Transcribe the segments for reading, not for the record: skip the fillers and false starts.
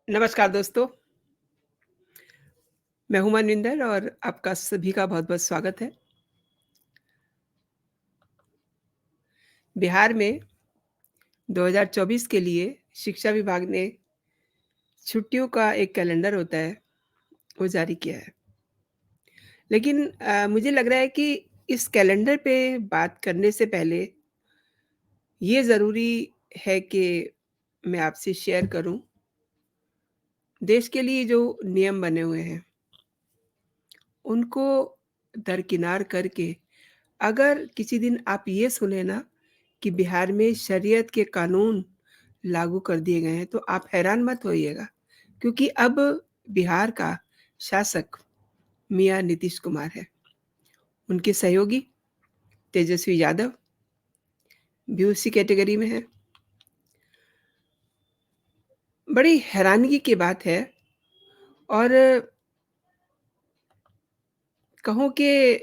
नमस्कार दोस्तों, मैं हूँ मनविंदर और आपका सभी का बहुत-बहुत स्वागत है। बिहार में 2024 के लिए शिक्षा विभाग ने छुट्टियों का एक कैलेंडर होता है, वो जारी किया है। लेकिन मुझे लग रहा है कि इस कैलेंडर पे बात करने से पहले ये ज़रूरी है कि मैं आपसे शेयर करूँ, देश के लिए जो नियम बने हुए हैं, उनको दरकिनार करके अगर किसी दिन आप ये सुने ना कि बिहार में शरीयत के कानून लागू कर दिए गए हैं, तो आप हैरान मत होइएगा, क्योंकि अब बिहार का शासक मियाँ नीतीश कुमार है। उनके सहयोगी तेजस्वी यादव भी उसी कैटेगरी में हैं। बड़ी हैरानगी की बात है और कहूँ कि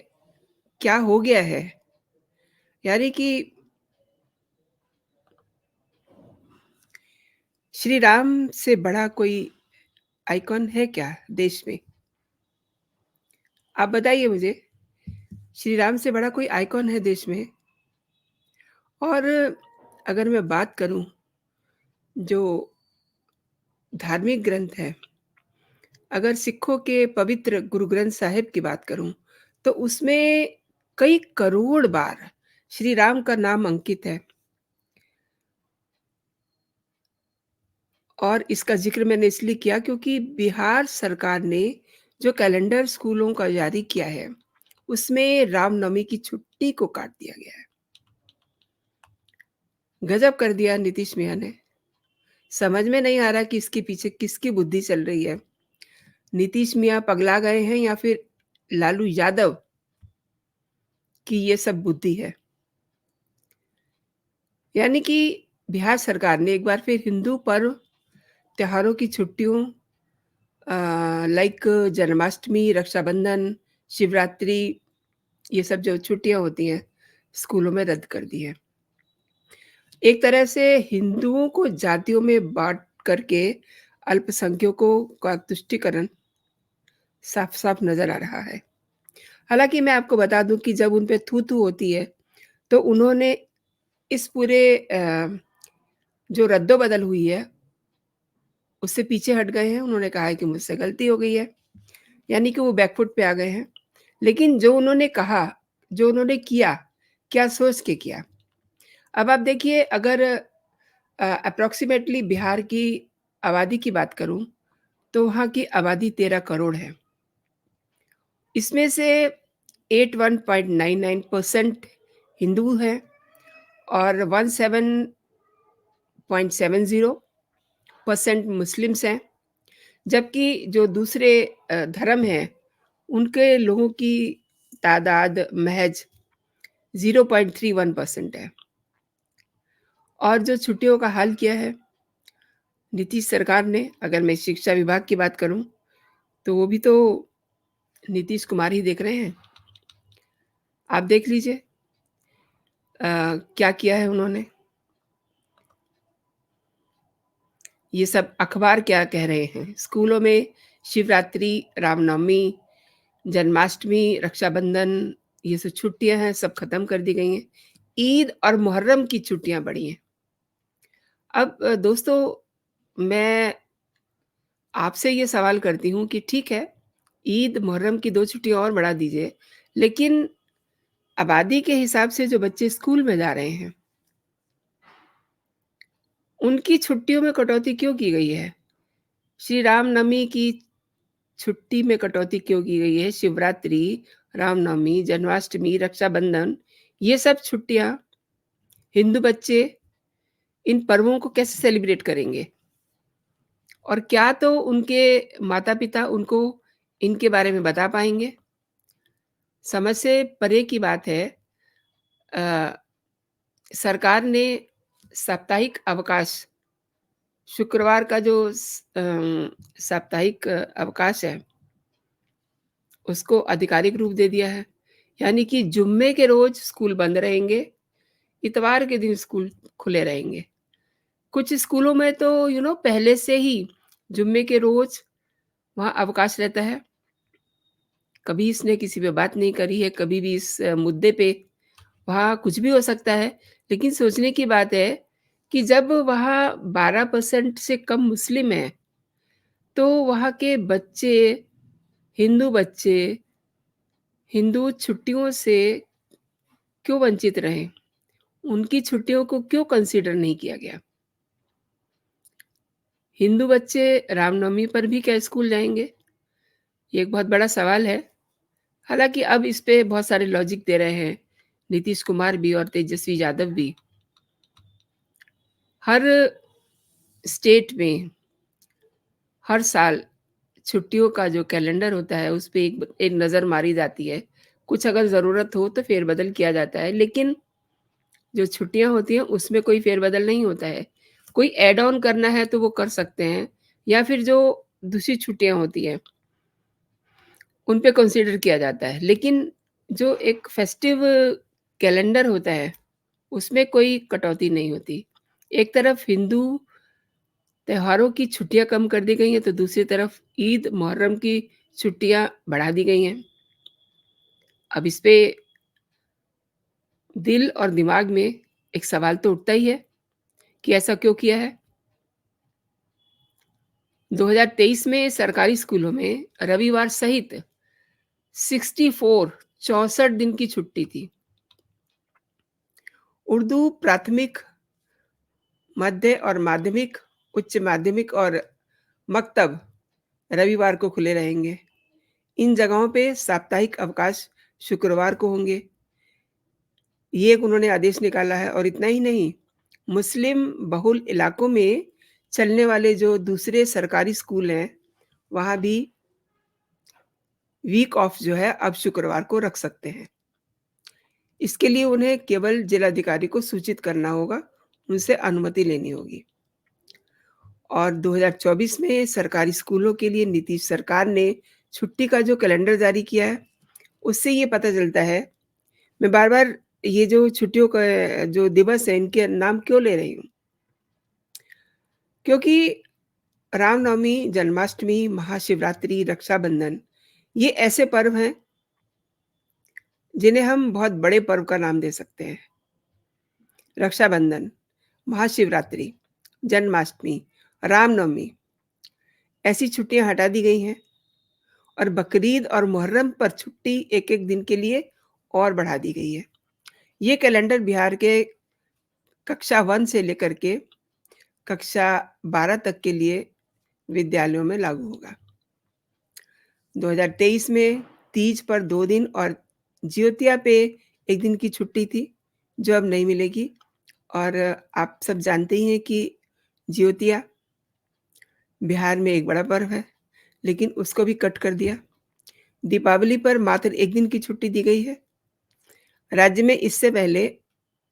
क्या हो गया है, यानी कि श्री राम से बड़ा कोई आइकॉन है क्या देश में? आप बताइए मुझे, श्री राम से बड़ा कोई आइकॉन है देश में? और अगर मैं बात करूँ जो धार्मिक ग्रंथ है, अगर सिखों के पवित्र गुरु ग्रंथ साहिब की बात करूँ, तो उसमें कई करोड़ बार श्री राम का नाम अंकित है और इसका ज़िक्र मैंने इसलिए किया क्योंकि बिहार सरकार ने जो कैलेंडर स्कूलों का जारी किया है, उसमें रामनवमी की छुट्टी को काट दिया गया है। गज़ब कर दिया नीतीश मियाँ ने। समझ में नहीं आ रहा कि इसके पीछे किसकी बुद्धि चल रही है। नीतीश मियाँ पगला गए हैं या फिर लालू यादव की ये सब बुद्धि है। यानी कि बिहार सरकार ने एक बार फिर हिंदू पर्व, त्योहारों की छुट्टियों लाइक जन्माष्टमी, रक्षाबंधन, शिवरात्रि ये सब जो छुट्टियाँ होती हैं, स्कूलों में रद्द कर दी हैं। एक तरह से हिंदुओं को जातियों में बाँट करके अल्पसंख्यकों का तुष्टीकरण साफ-साफ नज़र आ रहा है। हालाँकि मैं आपको बता दूँ कि जब उन पे थू-थू होती है, तो उन्होंने इस पूरे जो रद्दो-बदल हुई है, उससे पीछे हट गए हैं। उन्होंने कहा है कि मुझसे गलती हो गई है, यानी कि वो बैकफुट पे आ गए हैं। लेकिन जो उन्होंने कहा, जो उन्होंने किया, क्या सोच के किया? अब आप देखिए अगर एप्रोक्सिमेटली बिहार की आबादी की बात करूँ, तो वहाँ की आबादी 13 करोड़ है। इसमें से 81.99% हिंदू हैं और 17.70% मुस्लिम्स हैं, जबकि जो दूसरे धर्म हैं, उनके लोगों की तादाद महज़ 0.31% है। और जो छुट्टियों का हाल किया है नीतीश सरकार ने, अगर मैं शिक्षा विभाग की बात करूँ, तो वो भी तो नीतीश कुमार ही देख रहे हैं। आप देख लीजिए क्या किया है उन्होंने। ये सब अखबार क्या कह रहे हैं, स्कूलों में शिवरात्रि, रामनवमी, जन्माष्टमी, रक्षाबंधन ये सब छुट्टियाँ हैं, सब खत्म कर दी गई हैं। ईद और मुहर्रम की छुट्टियाँ बढ़ी हैं। अब दोस्तों मैं आपसे ये सवाल करती हूँ कि ठीक है, ईद, मुहर्रम की 2 छुट्टियाँ और बढ़ा दीजिए, लेकिन आबादी के हिसाब से जो बच्चे स्कूल में जा रहे हैं, उनकी छुट्टियों में कटौती क्यों की गई है? श्री रामनवमी की छुट्टी में कटौती क्यों की गई है? शिवरात्रि, रामनवमी, जन्माष्टमी, रक्षाबंधन ये सब छुट्टियाँ हिंदू बच्चे इन पर्वों को कैसे सेलिब्रेट करेंगे? और क्या तो उनके माता-पिता उनको इनके बारे में बता पाएँगे? समझ से परे की बात है अ, सरकार ने साप्ताहिक अवकाश शुक्रवार का जो साप्ताहिक अवकाश है, उसको आधिकारिक रूप दे दिया है। यानी कि जुम्मे के रोज़ स्कूल बंद रहेंगे, इतवार के दिन स्कूल खुले रहेंगे। कुछ स्कूलों में तो पहले से ही जुम्मे के रोज़ वहाँ अवकाश रहता है। कभी इसने किसी पे बात नहीं करी है, कभी भी इस मुद्दे पे वहाँ कुछ भी हो सकता है। लेकिन सोचने की बात है कि जब वहाँ 12% से कम मुस्लिम हैं, तो वहाँ के हिंदू बच्चे, हिंदू छुट्टियों से क्यों वंचित रहें? उनकी छुट्टियों को क्यों कंसीडर नहीं किया गया? हिंदू बच्चे रामनवमी पर भी क्या स्कूल जाएँगे? ये एक बहुत बड़ा सवाल है। हालाँकि अब इस पे बहुत सारे लॉजिक दे रहे हैं, नीतीश कुमार भी और तेजस्वी यादव भी। हर स्टेट में हर साल छुट्टियों का जो कैलेंडर होता है, उस पे एक नज़र मारी जाती है। कुछ अगर ज़रूरत हो तो फेर-बदल किया जाता है, लेकिन जो छुट्टियाँ होती हैं, उसमें कोई फेर-बदल नहीं होता है। कोई ऐड ऑन करना है तो वो कर सकते हैं या फिर जो दूसरी छुट्टियाँ होती हैं, उन पे कंसीडर किया जाता है। लेकिन जो एक फेस्टिव कैलेंडर होता है, उसमें कोई कटौती नहीं होती। एक तरफ हिंदू त्योहारों की छुट्टियाँ कम कर दी गई हैं, तो दूसरी तरफ ईद, मुहर्रम की छुट्टियाँ बढ़ा दी गई हैं। अब इस पे दिल और दिमाग में एक सवाल तो उठता ही है कि ऐसा क्यों किया है? 2023 में सरकारी स्कूलों में रविवार सहित 64 दिन की छुट्टी थी। उर्दू प्राथमिक, मध्य और माध्यमिक, उच्च माध्यमिक और मकतब रविवार को खुले रहेंगे। इन जगहों पे साप्ताहिक अवकाश शुक्रवार को होंगे। ये एक उन्होंने आदेश निकाला है और इतना ही नहीं, मुस्लिम बहुल इलाकों में चलने वाले जो दूसरे सरकारी स्कूल हैं, वहाँ भी वीक ऑफ जो है अब शुक्रवार को रख सकते हैं। इसके लिए उन्हें केवल जिलाधिकारी को सूचित करना होगा, उनसे अनुमति लेनी होगी। और 2024 में सरकारी स्कूलों के लिए नीतीश सरकार ने छुट्टी का जो कैलेंडर जारी किया है, उससे ये पता चलता है। मैं बार-बार ये जो छुट्टियों का जो दिवस है, इनके नाम क्यों ले रही हूँ? क्योंकि रामनवमी, जन्माष्टमी, महाशिवरात्रि, रक्षाबंधन, ये ऐसे पर्व हैं, जिन्हें हम बहुत बड़े पर्व का नाम दे सकते हैं। रक्षाबंधन, महाशिवरात्रि, जन्माष्टमी, रामनवमी, ऐसी छुट्टियाँ हटा दी गई हैं और बकरीद और मुहर्रम पर छुट्टी 1-1 दिन के लिए और बढ़ा दी गई है। ये कैलेंडर बिहार के कक्षा 1 से लेकर के कक्षा 12 तक के लिए विद्यालयों में लागू होगा। 2023 में तीज पर 2 दिन और ज्योतिया पे 1 दिन की छुट्टी थी, जो अब नहीं मिलेगी। और आप सब जानते ही हैं कि ज्योतिया बिहार में एक बड़ा पर्व है, लेकिन उसको भी कट कर दिया। दीपावली पर मात्र 1 दिन की छुट्टी दी गई है। राज्य में इससे पहले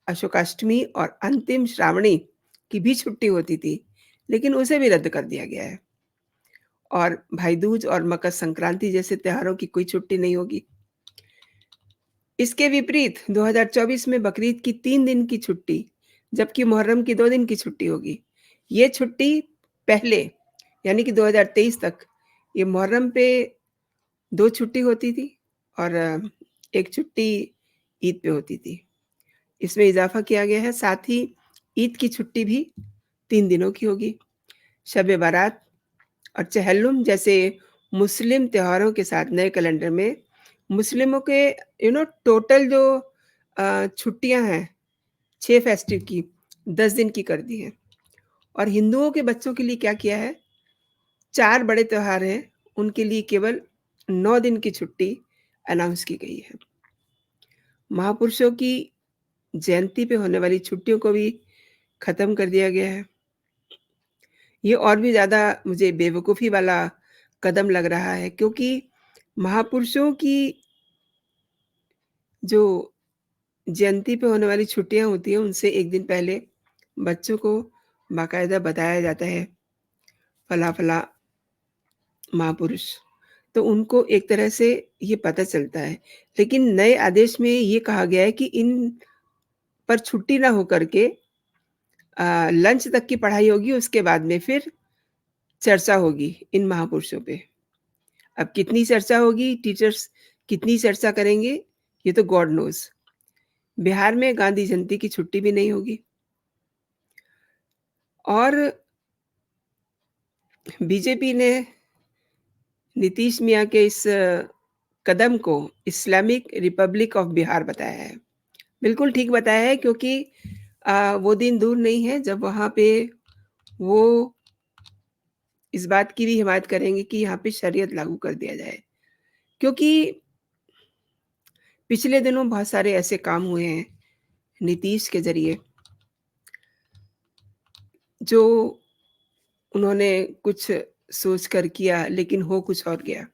अशोकाष्टमी और अंतिम श्रावणी की भी छुट्टी होती थी, लेकिन उसे भी रद्द कर दिया गया है। और भाई दूज और मकर संक्रांति जैसे त्योहारों की कोई छुट्टी नहीं होगी। इसके विपरीत 2024 में बकरीद की 3 दिन की छुट्टी, जबकि मुहर्रम की 2 दिन की छुट्टी होगी। ये छुट्टी पहले, यानी कि 2023 तक, ये मुहर्रम पे 2 छुट्टी होती थी और 1 छुट्टी ईद पे होती थी। इसमें इज़ाफ़ा किया गया है, साथ ही ईद की छुट्टी भी 3 दिनों की होगी। शब-ए बारात और चहल्लुम जैसे मुस्लिम त्योहारों के साथ नए कैलेंडर में मुस्लिमों के टोटल जो छुट्टियाँ हैं 6 फेस्टिव की 10 दिन की कर दी हैं। और हिंदुओं के बच्चों के लिए क्या किया है, 4 बड़े त्योहार हैं, उनके लिए केवल 9 दिन की छुट्टी अनाउंस की गई है। महापुरुषों की जयंती पे होने वाली छुट्टियों को भी खत्म कर दिया गया है। ये और भी ज़्यादा मुझे बेवकूफ़ी वाला कदम लग रहा है, क्योंकि महापुरुषों की जो जयंती पे होने वाली छुट्टियाँ होती हैं, उनसे 1 दिन पहले बच्चों को बाकायदा बताया जाता है, फला-फला महापुरुष। तो उनको एक तरह से ये पता चलता है। लेकिन नए आदेश में ये कहा गया है कि इन पर छुट्टी ना हो कर के लंच तक की पढ़ाई होगी, उसके बाद में फिर चर्चा होगी इन महापुरुषों पे। अब कितनी चर्चा होगी, टीचर्स कितनी चर्चा करेंगे, ये तो गॉड नोज़। बिहार में गांधी जयंती की छुट्टी भी नहीं होगी और बीजेपी ने नीतीश मियाँ के इस कदम को इस्लामिक रिपब्लिक ऑफ बिहार बताया है। बिल्कुल ठीक बताया है क्योंकि वो दिन दूर नहीं है जब वहाँ पे वो इस बात की भी हिमायत करेंगे कि यहाँ पे शरीयत लागू कर दिया जाए। क्योंकि पिछले दिनों बहुत सारे ऐसे काम हुए हैं नीतीश के ज़रिए, जो उन्होंने कुछ सोच कर किया लेकिन हो कुछ और गया।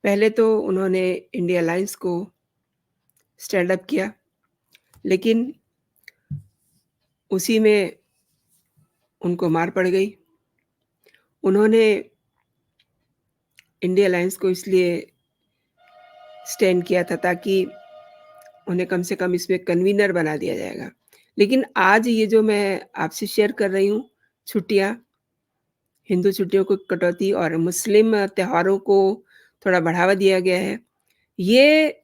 पहले तो उन्होंने इंडिया अलायंस को स्टैंड अप किया, लेकिन उसी में उनको मार पड़ गई। उन्होंने इंडिया अलायंस को इसलिए स्टैंड किया था ताकि उन्हें कम से कम इसमें कन्वीनर बना दिया जाएगा। लेकिन आज ये जो मैं आपसे शेयर कर रही हूँ, छुट्टियाँ, हिंदू छुट्टियों को कटौती और मुस्लिम त्योहारों को थोड़ा बढ़ावा दिया गया है। ये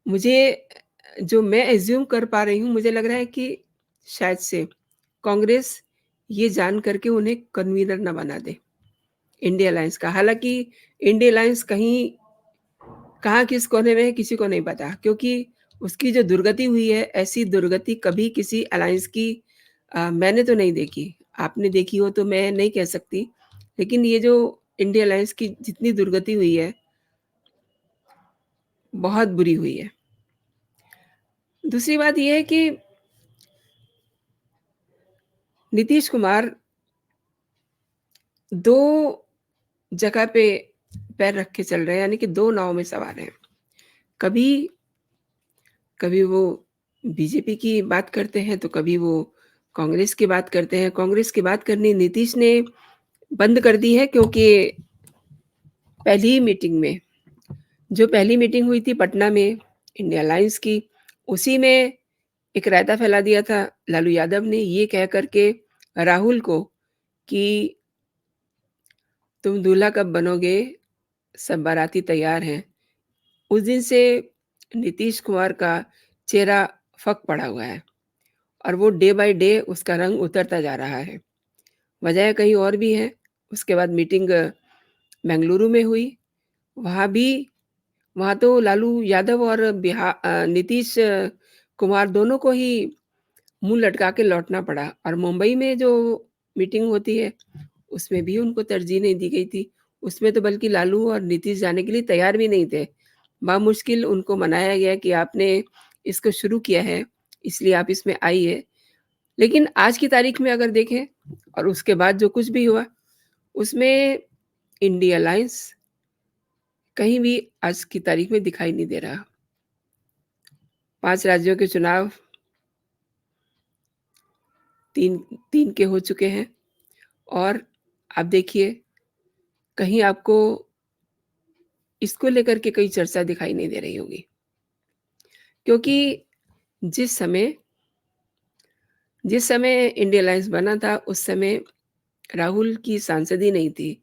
मुझे जो मैं एज़्यूम कर पा रही हूँ, मुझे लग रहा है कि शायद से कांग्रेस ये जान कर के उन्हें कन्वीनर ना बना दे, इंडिया अलायंस का। हालाँकि इंडिया अलायंस कहीं कहाँ किस कोने में है किसी को नहीं पता क्योंकि उसकी जो दुर्गति हुई है, ऐसी दुर्गति कभी किसी अलायंस की मैंने तो नहीं देखी। आपने देखी हो तो मैं नहीं कह सकती। लेकिन ये जो इंडिया अलायंस की जितनी दुर्गति हुई है, बहुत बुरी हुई है। दूसरी बात ये है कि नीतीश कुमार 2 जगह पे पैर रख के चल रहे हैं, यानी कि 2 नाव में सवार हैं। कभी कभी वो बीजेपी की बात करते हैं, तो कभी वो कांग्रेस की बात करते हैं। कांग्रेस की बात करनी नीतीश ने बंद कर दी है क्योंकि पहली मीटिंग हुई थी पटना में इंडिया अलायंस की, उसी में एक रायता फैला दिया था लालू यादव ने ये कह कर के राहुल को कि तुम दूल्हा कब बनोगे, सब बाराती तैयार हैं। उस दिन से नीतीश कुमार का चेहरा फक पड़ा हुआ है और वो डे बाय डे उसका रंग उतरता जा रहा है। वजह कहीं और भी है। उसके बाद मीटिंग बेंगलुरु में हुई। वहाँ भी वहाँ तो लालू यादव और नीतीश कुमार दोनों को ही मुँह लटका के लौटना पड़ा और मुंबई में जो मीटिंग होती है, उसमें भी उनको तरजीह नहीं दी गई थी। उसमें तो बल्कि लालू और नीतीश जाने के लिए तैयार भी नहीं थे। बामुश्किल उनको मनाया गया कि आपने इसको शुरू किया है, इसलिए आप इसमें आइए। लेकिन आज की तारीख में अगर देखें और उसके बाद जो कुछ भी हुआ, उसमें इंडिया अलायंस कहीं भी आज की तारीख में दिखाई नहीं दे रहा। 5 राज्यों के चुनाव 3 3 के हो चुके हैं और आप देखिए कहीं आपको इसको लेकर के कोई चर्चा दिखाई नहीं दे रही होगी। क्योंकि जिस समय जिस समय इंडिया अलायंस बना था, उस समय राहुल की सांसदी नहीं थी।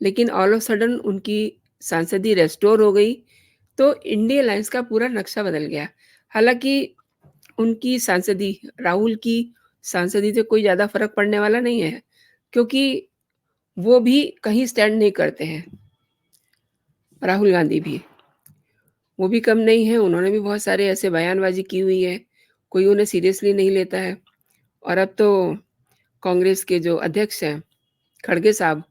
लेकिन ऑल ऑफ सडन उनकी सांसदी रिस्टोर हो गई, तो इंडिया अलायंस का पूरा नक्शा बदल गया। हालाँकि उनकी सांसदी राहुल की सांसदी से कोई ज़्यादा फ़र्क पड़ने वाला नहीं है, क्योंकि वो भी कहीं स्टैंड नहीं करते हैं, राहुल गांधी भी। वो भी कम नहीं हैं, उन्होंने भी बहुत सारे ऐसे बयानबाज़ी की हुई है, कोई उन्हें सीरियसली नहीं लेता है। और अब तो कांग्रेस के जो अध्यक्ष हैं, खड़गे साहब,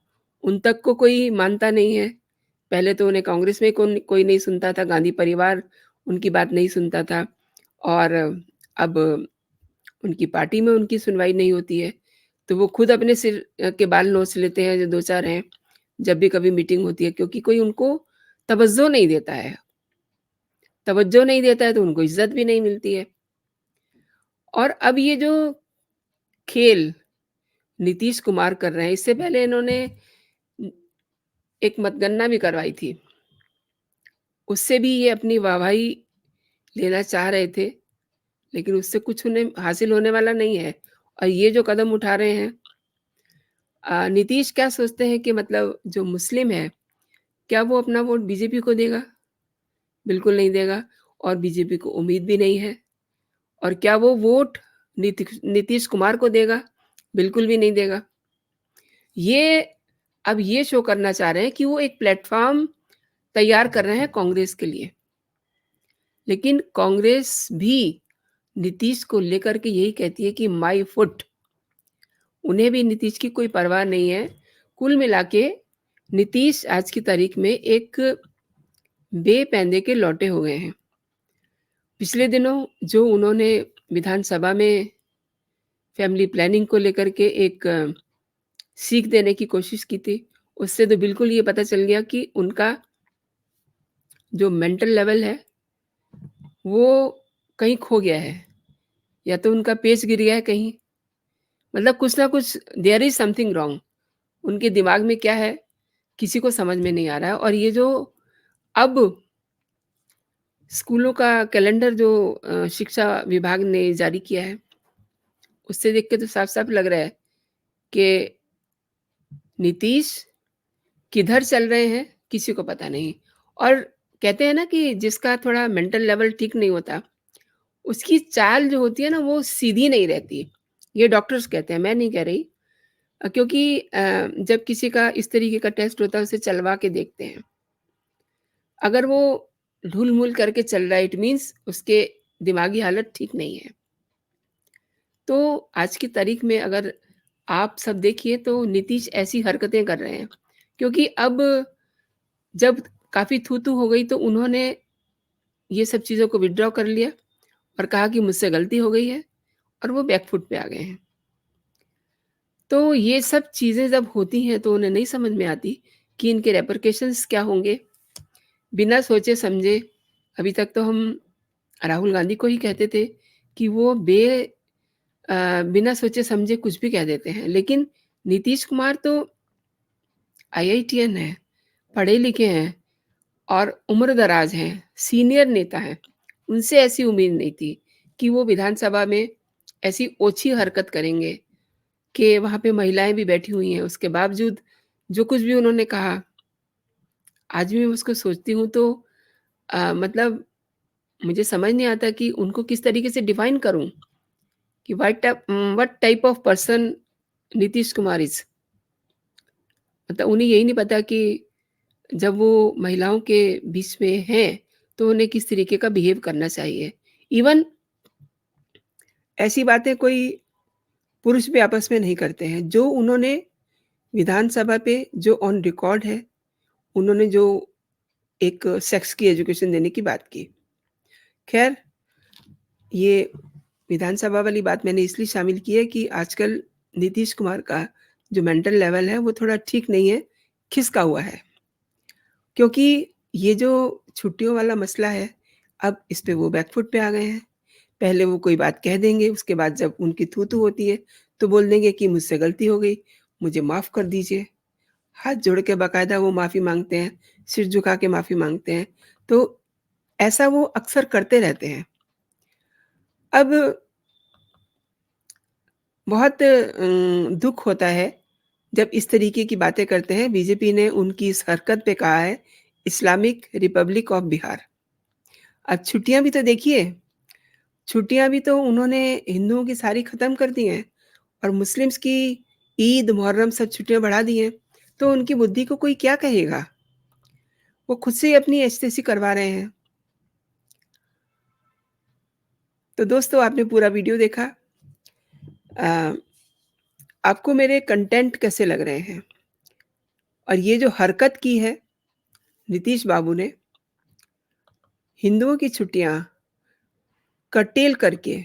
उन तक को कोई मानता नहीं है। पहले तो उन्हें कांग्रेस में कोई नहीं सुनता था, गांधी परिवार उनकी बात नहीं सुनता था और अब उनकी पार्टी में उनकी सुनवाई नहीं होती है, तो वो खुद अपने सिर के बाल नोच लेते हैं जो 2-4 हैं, जब भी कभी मीटिंग होती है क्योंकि कोई उनको तवज्जो नहीं देता है। तवज्जो नहीं देता है तो उनको इज़्ज़त भी नहीं मिलती है। और अब ये जो खेल नीतीश कुमार कर रहे हैं, इससे पहले इन्होंने एक मतगणना भी करवाई थी। उससे भी ये अपनी वाहवाही लेना चाह रहे थे, लेकिन उससे कुछ उन्हें हासिल होने वाला नहीं है। और ये जो कदम उठा रहे हैं, नीतीश क्या सोचते हैं कि मतलब जो मुस्लिम है, क्या वो अपना वोट बीजेपी को देगा? बिल्कुल नहीं देगा और बीजेपी को उम्मीद भी नहीं है। और क्या वो वोट नीतीश कुमार को देगा? बिल्कुल भी नहीं देगा। ये अब ये शो करना चाह रहे हैं कि वो एक प्लेटफ़ॉर्म तैयार कर रहे हैं कांग्रेस के लिए। लेकिन कांग्रेस भी नीतीश को लेकर के यही कहती है कि माई फुट। उन्हें भी नीतीश की कोई परवाह नहीं है। कुल मिला के नीतीश आज की तारीख में एक बेपैंदे के लौटे हुए हैं। पिछले दिनों जो उन्होंने विधानसभा में फैमिली प्लानिंग को लेकर के एक सीख देने की कोशिश की थी, उससे तो बिल्कुल ये पता चल गया कि उनका जो मेंटल लेवल है, वो कहीं खो गया है या तो उनका पेच गिर गया है कहीं। मतलब कुछ ना कुछ देयर इज़ समथिंग रॉन्ग। उनके दिमाग में क्या है, किसी को समझ में नहीं आ रहा है और ये जो अब स्कूलों का कैलेंडर जो शिक्षा विभाग ने जारी किया है, उससे देख के तो साफ-साफ लग रहा है कि नीतीश किधर चल रहे हैं, किसी को पता नहीं। और कहते हैं ना कि जिसका थोड़ा मेंटल लेवल ठीक नहीं होता, उसकी चाल जो होती है ना, वो सीधी नहीं रहती। ये डॉक्टर्स कहते हैं, मैं नहीं कह रही। क्योंकि जब किसी का इस तरीके का टेस्ट होता है, उसे चलवा के देखते हैं। अगर वो ढुल-मुल करके चल रहा है, इट मीन्स उसके दिमागी हालत ठीक नहीं है। तो आज की तारीख में अगर आप सब देखिए तो नीतीश ऐसी हरकतें कर रहे हैं, क्योंकि अब जब काफ़ी थू-थू हो गई तो उन्होंने ये सब चीज़ों को विथड्रॉ कर लिया और कहा कि मुझसे गलती हो गई है और वो बैक फुट पे आ गए हैं। तो ये सब चीज़ें जब होती हैं तो उन्हें नहीं समझ में आती कि इनके रिपरकशंस क्या होंगे। बिना सोचे-समझे अभी तक तो हम राहुल गांधी को ही कहते थे कि वो बिना सोचे-समझे कुछ भी कह देते हैं। लेकिन नीतीश कुमार तो आईआईटीएन हैं, पढ़े-लिखे हैं और उम्र-दराज हैं, सीनियर नेता हैं। उनसे ऐसी उम्मीद नहीं थी कि वो विधानसभा में ऐसी ओछी हरकत करेंगे कि वहाँ पे महिलाएँ भी बैठी हुई हैं। उसके बावजूद जो कुछ भी उन्होंने कहा, आज भी मैं उसको सोचती हूँ तो मतलब मुझे समझ नहीं आता कि उनको किस तरीके से डिफाइन करूँ कि what type of person Nitish Kumar is. मतलब उन्हें यही नहीं पता कि जब वो महिलाओं के बीच में हैं, तो उन्हें किस तरीके का बिहेव करना चाहिए। इवन ऐसी बातें कोई पुरुष भी आपस में नहीं करते हैं। जो उन्होंने विधानसभा पे जो ऑन रिकॉर्ड है, उन्होंने जो एक सेक्स की एजुकेशन देने की बात की। ख़ैर, ये विधानसभा वाली बात मैंने इसलिए शामिल की है कि आजकल नीतीश कुमार का जो मेंटल लेवल है, वो थोड़ा ठीक नहीं है, खिसका हुआ है। क्योंकि ये जो छुट्टियों वाला मसला है, अब इस पे वो बैक फुट पे आ गए हैं। पहले वो कोई बात कह देंगे, उसके बाद जब उनकी थू-थू होती है, तो बोल देंगे कि मुझसे गलती हो गई, मुझे माफ़ कर दीजिए। हाथ जोड़ के बाकायदा वो माफ़ी माँगते हैं, सिर झुका के माफ़ी माँगते हैं। तो ऐसा वो अक्सर करते रहते हैं। अब बहुत दुःख होता है, जब इस तरीके की बातें करते हैं। बीजेपी ने उनकी इस हरकत पे कहा है, इस्लामिक रिपब्लिक ऑफ बिहार। अब छुट्टियाँ भी तो देखिए, छुट्टियाँ भी तो उन्होंने हिंदुओं की सारी खत्म कर दी हैं और मुस्लिम्स की ईद, मुहर्रम सब छुट्टियाँ बढ़ा दी हैं। तो उनकी बुद्धि को कोई क्या कहेगा? वो खुद से ही अपनी एजतेसी करवा रहे हैं। तो दोस्तों आपने पूरा वीडियो देखा। अ, आपको मेरे कंटेंट कैसे लग रहे हैं? और ये जो हरकत की है नीतीश बाबू ने, हिंदुओं की छुट्टियाँ कर्टेल करके,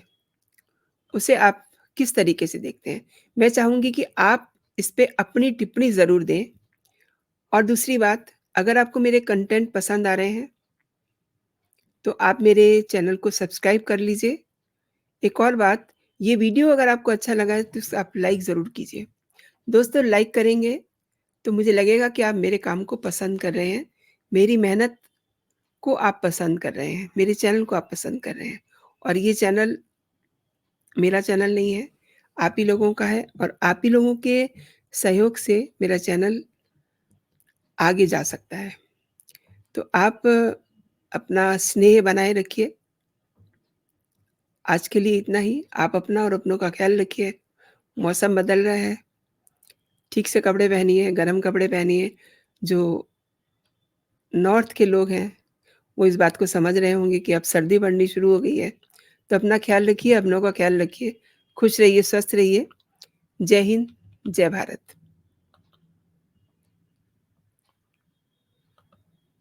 उसे आप किस तरीके से देखते हैं? मैं चाहूँगी कि आप इस पे अपनी टिप्पणी ज़रूर दें। और दूसरी बात, अगर आपको मेरे कंटेंट पसंद आ रहे हैं, तो आप मेरे चैनल को सब्सक्राइब कर लीजिए। एक और बात, ये वीडियो अगर आपको अच्छा लगा है, तो आप लाइक ज़रूर कीजिए। दोस्तों लाइक करेंगे, तो मुझे लगेगा कि आप मेरे काम को पसंद कर रहे हैं, मेरी मेहनत को आप पसंद कर रहे हैं, मेरे चैनल को आप पसंद कर रहे हैं। और ये चैनल मेरा चैनल नहीं है, आप ही लोगों का है और आप ही लोगों के सहयोग से मेरा चैनल आगे जा सकता है। तो आप अपना स्नेह बनाए रखिए। आज के लिए इतना ही। आप अपना और अपनों का ख़्याल रखिए। मौसम बदल रहा है, ठीक से कपड़े पहनिए, गरम कपड़े पहनिए। जो नॉर्थ के लोग हैं, वो इस बात को समझ रहे होंगे कि अब सर्दी पड़नी शुरू हो गई है। तो अपना ख़्याल रखिए, अपनों का ख़्याल रखिए। खुश रहिए, स्वस्थ रहिए। जय हिंद, जय भारत।